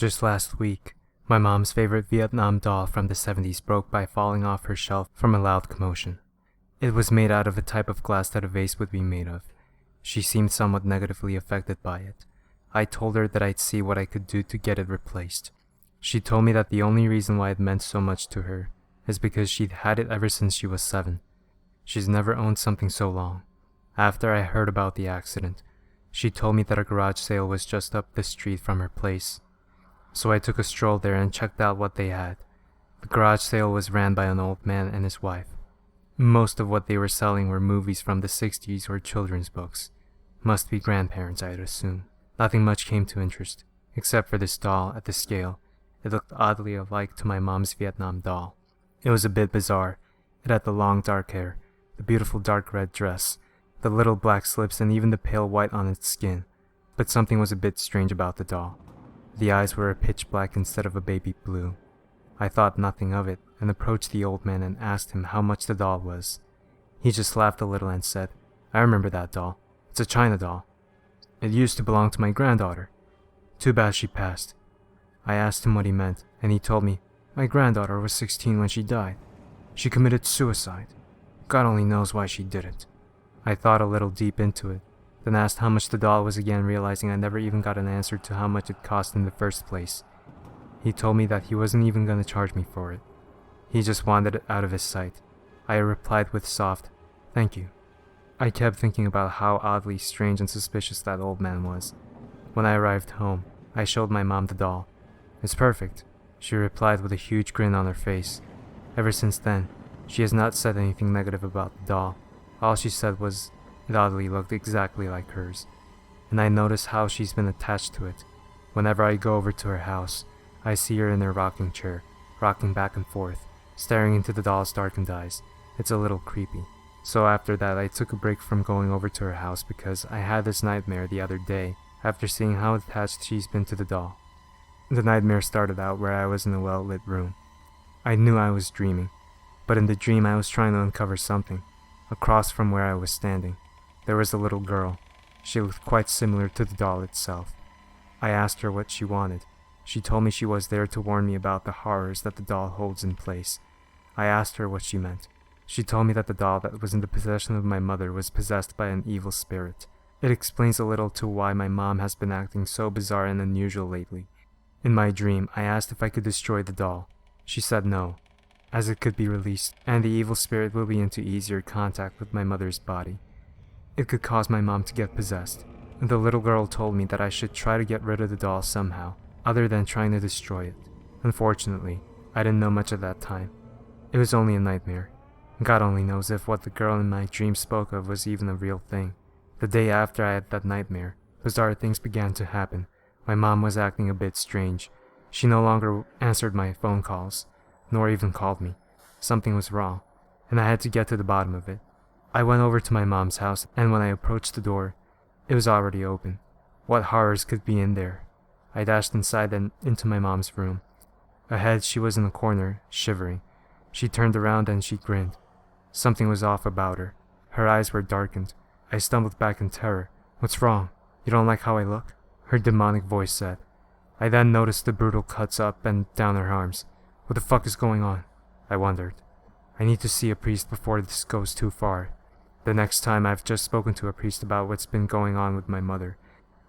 Just last week, my mom's favorite Vietnam doll from the 70s broke by falling off her shelf from a loud commotion. It was made out of a type of glass that a vase would be made of. She seemed somewhat negatively affected by it. I told her that I'd see what I could do to get it replaced. She told me that the only reason why it meant so much to her is because she'd had it ever since she was 7. She's never owned something so long. After I heard about the accident, she told me that a garage sale was just up the street from her place. So I took a stroll there and checked out what they had. The garage sale was ran by an old man and his wife. Most of what they were selling were movies from the 60s or children's books. Must be grandparents, I'd assume. Nothing much came to interest, except for this doll at the scale. It looked oddly alike to my mom's Vietnam doll. It was a bit bizarre. It had the long dark hair, the beautiful dark red dress, the little black slips, and even the pale white on its skin. But something was a bit strange about the doll. The eyes were a pitch black instead of a baby blue. I thought nothing of it and approached the old man and asked him how much the doll was. He just laughed a little and said, "I remember that doll. It's a China doll. It used to belong to my granddaughter. Too bad she passed." I asked him what he meant, and he told me, "My granddaughter was 16 when she died. She committed suicide. God only knows why she did it." I thought a little deep into it, then asked how much the doll was again, realizing I never even got an answer to how much it cost in the first place. He told me that he wasn't even going to charge me for it. He just wanted it out of his sight. I replied with soft, "Thank you." I kept thinking about how oddly strange and suspicious that old man was. When I arrived home, I showed my mom the doll. "It's perfect," she replied with a huge grin on her face. Ever since then, she has not said anything negative about the doll. All she said was it oddly looked exactly like hers, and I noticed how she's been attached to it. Whenever I go over to her house, I see her in her rocking chair, rocking back and forth, staring into the doll's darkened eyes. It's a little creepy. So after that, I took a break from going over to her house because I had this nightmare the other day after seeing how attached she's been to the doll. The nightmare started out where I was in a well-lit room. I knew I was dreaming, but in the dream I was trying to uncover something. Across from where I was standing, there was a little girl. She looked quite similar to the doll itself. I asked her what she wanted. She told me she was there to warn me about the horrors that the doll holds in place. I asked her what she meant. She told me that the doll that was in the possession of my mother was possessed by an evil spirit. It explains a little to why my mom has been acting so bizarre and unusual lately. In my dream, I asked if I could destroy the doll. She said no, as it could be released, and the evil spirit will be into easier contact with my mother's body. It could cause my mom to get possessed. The little girl told me that I should try to get rid of the doll somehow, other than trying to destroy it. Unfortunately, I didn't know much at that time. It was only a nightmare. God only knows if what the girl in my dream spoke of was even a real thing. The day after I had that nightmare, bizarre things began to happen. My mom was acting a bit strange. She no longer answered my phone calls, nor even called me. Something was wrong, and I had to get to the bottom of it. I went over to my mom's house, and when I approached the door, it was already open. What horrors could be in there? I dashed inside and into my mom's room. Ahead, she was in a corner, shivering. She turned around and she grinned. Something was off about her. Her eyes were darkened. I stumbled back in terror. "What's wrong? You don't like how I look?" her demonic voice said. I then noticed the brutal cuts up and down her arms. What the fuck is going on? I wondered. I need to see a priest before this goes too far. The next time I've just spoken to a priest about what's been going on with my mother.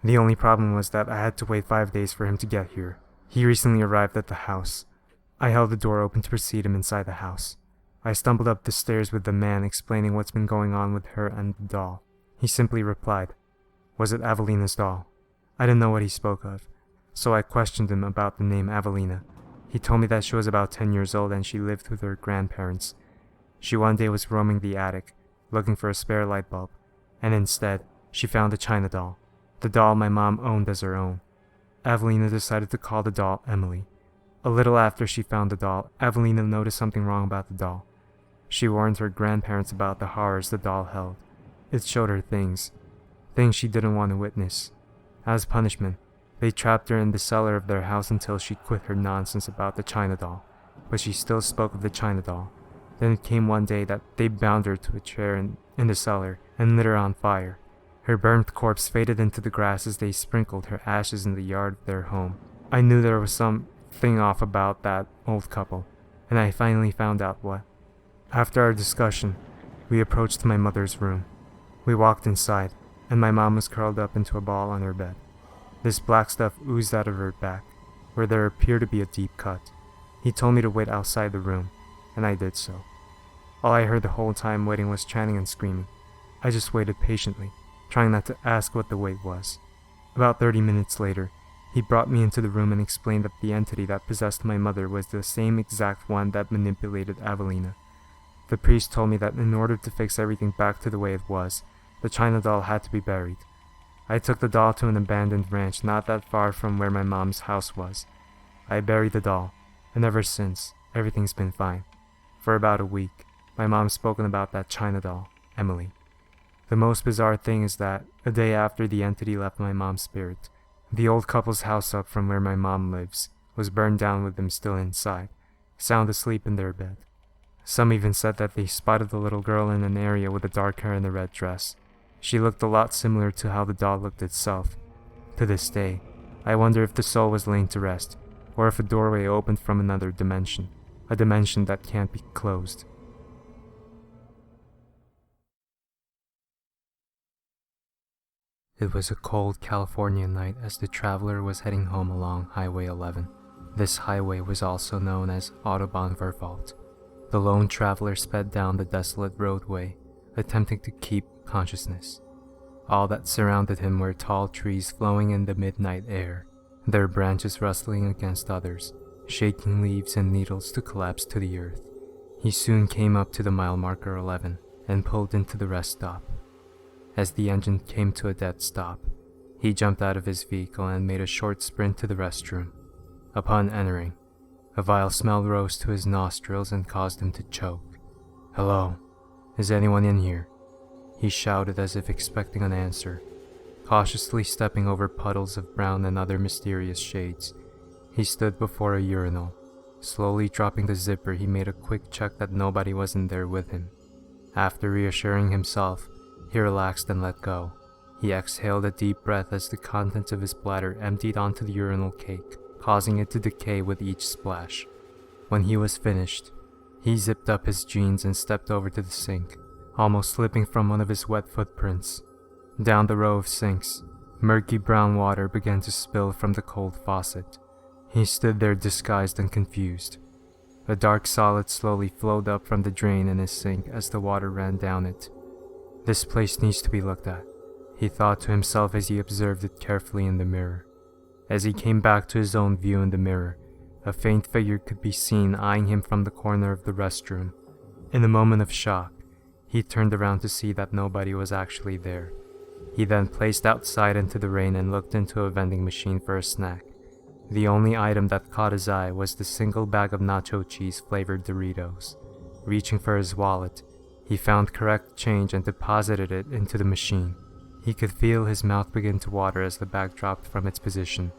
The only problem was that I had to wait 5 days for him to get here. He recently arrived at the house. I held the door open to precede him inside the house. I stumbled up the stairs with the man explaining what's been going on with her and the doll. He simply replied, "Was it Avelina's doll?" I didn't know what he spoke of, so I questioned him about the name Avelina. He told me that she was about 10 years old and she lived with her grandparents. She one day was roaming the attic, looking for a spare light bulb, and instead, she found a China doll, the doll my mom owned as her own. Avelina decided to call the doll Emily. A little after she found the doll, Avelina noticed something wrong about the doll. She warned her grandparents about the horrors the doll held. It showed her things she didn't want to witness. As punishment, they trapped her in the cellar of their house until she quit her nonsense about the China doll, but she still spoke of the China doll. Then it came one day that they bound her to a chair in the cellar and lit her on fire. Her burnt corpse faded into the grass as they sprinkled her ashes in the yard of their home. I knew there was something off about that old couple, and I finally found out what. After our discussion, we approached my mother's room. We walked inside, and my mom was curled up into a ball on her bed. This black stuff oozed out of her back, where there appeared to be a deep cut. He told me to wait outside the room, and I did so. All I heard the whole time waiting was chanting and screaming. I just waited patiently, trying not to ask what the wait was. About 30 minutes later, he brought me into the room and explained that the entity that possessed my mother was the same exact one that manipulated Avelina. The priest told me that in order to fix everything back to the way it was, the China doll had to be buried. I took the doll to an abandoned ranch not that far from where my mom's house was. I buried the doll, and ever since, everything's been fine. For about a week, my mom's spoken about that China doll, Emily. The most bizarre thing is that, a day after the entity left my mom's spirit, the old couple's house up from where my mom lives was burned down with them still inside, sound asleep in their bed. Some even said that they spotted the little girl in an area with the dark hair and the red dress. She looked a lot similar to how the doll looked itself. To this day, I wonder if the soul was laying to rest, or if a doorway opened from another dimension, a dimension that can't be closed. It was a cold California night as the traveler was heading home along Highway 11. This highway was also known as Autobahn Verwalt. The lone traveler sped down the desolate roadway, attempting to keep consciousness. All that surrounded him were tall trees flowing in the midnight air, their branches rustling against others, shaking leaves and needles to collapse to the earth. He soon came up to the mile marker 11 and pulled into the rest stop. As the engine came to a dead stop, he jumped out of his vehicle and made a short sprint to the restroom. Upon entering, a vile smell rose to his nostrils and caused him to choke. "Hello, is anyone in here?" He shouted as if expecting an answer. Cautiously stepping over puddles of brown and other mysterious shades, he stood before a urinal. Slowly dropping the zipper, he made a quick check that nobody was in there with him. After reassuring himself, he relaxed and let go. He exhaled a deep breath as the contents of his bladder emptied onto the urinal cake, causing it to decay with each splash. When he was finished, he zipped up his jeans and stepped over to the sink, almost slipping from one of his wet footprints. Down the row of sinks, murky brown water began to spill from the cold faucet. He stood there disguised and confused. A dark solid slowly flowed up from the drain in his sink as the water ran down it. "This place needs to be looked at," he thought to himself as he observed it carefully in the mirror. As he came back to his own view in the mirror, a faint figure could be seen eyeing him from the corner of the restroom. In a moment of shock, he turned around to see that nobody was actually there. He then placed outside into the rain and looked into a vending machine for a snack. The only item that caught his eye was the single bag of nacho cheese flavored Doritos. Reaching for his wallet, he found correct change and deposited it into the machine. He could feel his mouth begin to water as the bag dropped from its position.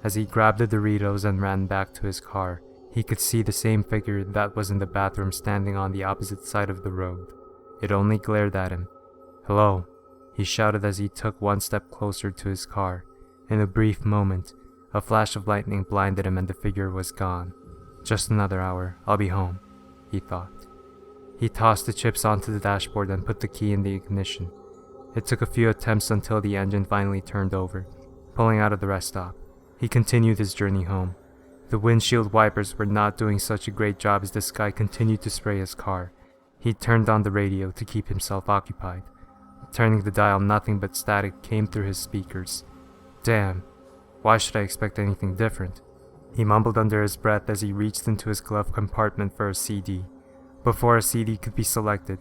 As he grabbed the Doritos and ran back to his car, he could see the same figure that was in the bathroom standing on the opposite side of the road. It only glared at him. "Hello," he shouted as he took one step closer to his car. In a brief moment, a flash of lightning blinded him and the figure was gone. "Just another hour, I'll be home," he thought. He tossed the chips onto the dashboard and put the key in the ignition. It took a few attempts until the engine finally turned over, pulling out of the rest stop. He continued his journey home. The windshield wipers were not doing such a great job as this guy continued to spray his car. He turned on the radio to keep himself occupied. Turning the dial, nothing but static came through his speakers. "Damn, why should I expect anything different?" He mumbled under his breath as he reached into his glove compartment for a CD. Before a CD could be selected,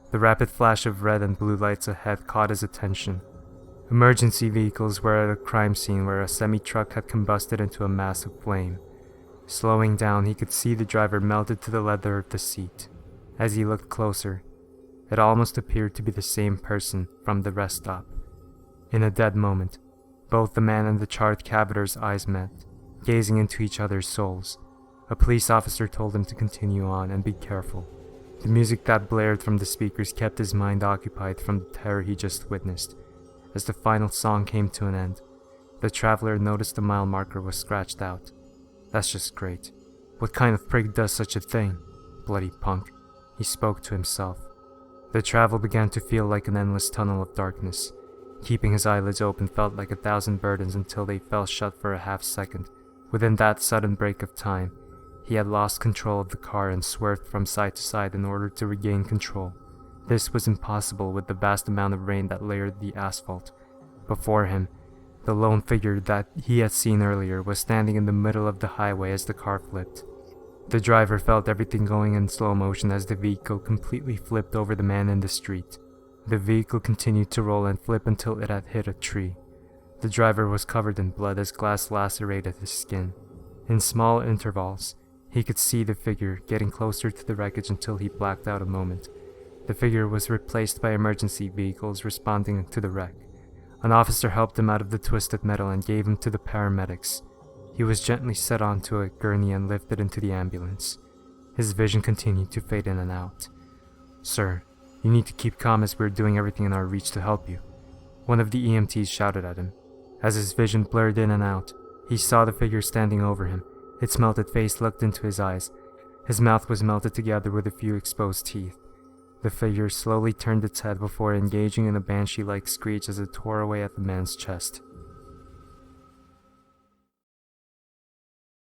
the rapid flash of red and blue lights ahead caught his attention. Emergency vehicles were at a crime scene where a semi-truck had combusted into a mass of flame. Slowing down, he could see the driver melted to the leather of the seat. As he looked closer, it almost appeared to be the same person from the rest stop. In a dead moment, both the man and the charred caviter's eyes met, gazing into each other's souls. A police officer told him to continue on and be careful. The music that blared from the speakers kept his mind occupied from the terror he just witnessed. As the final song came to an end, The traveler noticed the mile marker was scratched out. That's just great. What kind of prig does such a thing? Bloody punk, he spoke to himself. The travel began to feel like an endless tunnel of darkness. Keeping his eyelids open felt like 1,000 burdens until they fell shut for a half second. Within that sudden break of time, he had lost control of the car and swerved from side to side in order to regain control. This was impossible with the vast amount of rain that layered the asphalt. Before him, the lone figure that he had seen earlier was standing in the middle of the highway as the car flipped. The driver felt everything going in slow motion as the vehicle completely flipped over the man in the street. The vehicle continued to roll and flip until it had hit a tree. The driver was covered in blood as glass lacerated his skin. In small intervals, he could see the figure getting closer to the wreckage until he blacked out a moment. The figure was replaced by emergency vehicles responding to the wreck. An officer helped him out of the twisted metal and gave him to the paramedics. He was gently set onto a gurney and lifted into the ambulance. His vision continued to fade in and out. "Sir, you need to keep calm as we're doing everything in our reach to help you," one of the EMTs shouted at him. As his vision blurred in and out, he saw the figure standing over him. Its melted face looked into his eyes. His mouth was melted together with a few exposed teeth. The figure slowly turned its head before engaging in a banshee-like screech as it tore away at the man's chest.